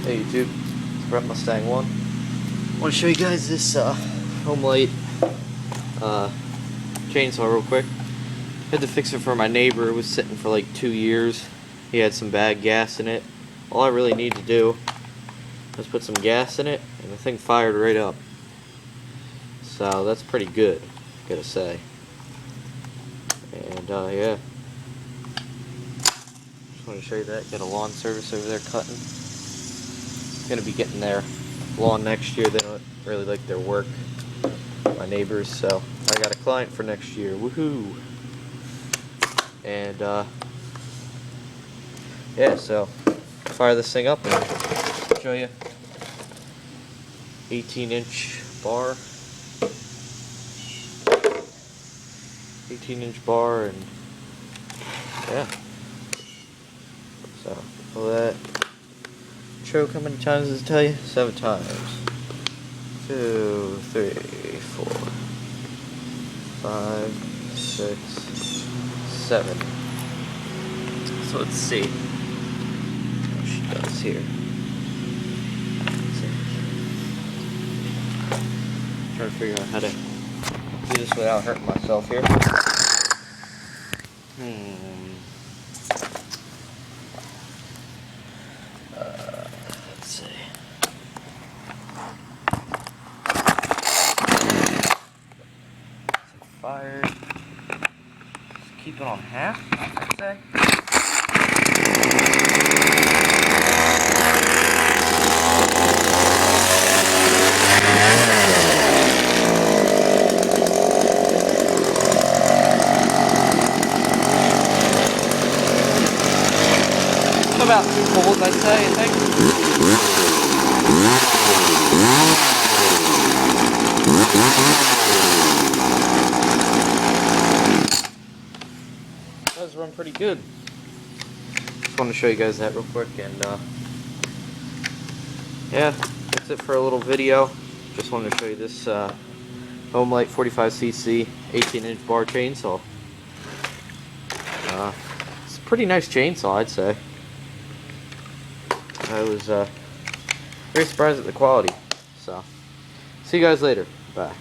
Hey YouTube, it's Brett Mustang 1. I want to show you guys this Homelite chainsaw real quick. Had to fix it for my neighbor. It was sitting for like 2 years. He had some bad gas in it. All I really need to do is put some gas in it and the thing fired right up. So that's pretty good, gotta say. And yeah. Just want to show you that. Got a lawn service over there cutting. Gonna be getting their lawn next year. They don't really like their work, my neighbors, so I got a client for next year. Woohoo! And yeah, so fire this thing up and show you. 18-inch bar, 18-inch bar, and yeah. So all that. Choke, how many times does it tell you? 7 times. 2, 3, 4, 5, 6, 7. So let's see what she does here. Let's see. Trying to figure out how to do this without hurting myself here. Let's see. Fired. Just keep it on half, I'd say. About 2 pulls, I'd say, I think. It does run pretty good. Just want to show you guys that real quick, and yeah, that's it for a little video. Just wanted to show you this Homelite 45cc 18-inch bar chainsaw. It's a pretty nice chainsaw, I'd say. I was very surprised at the quality. So, see you guys later. Bye.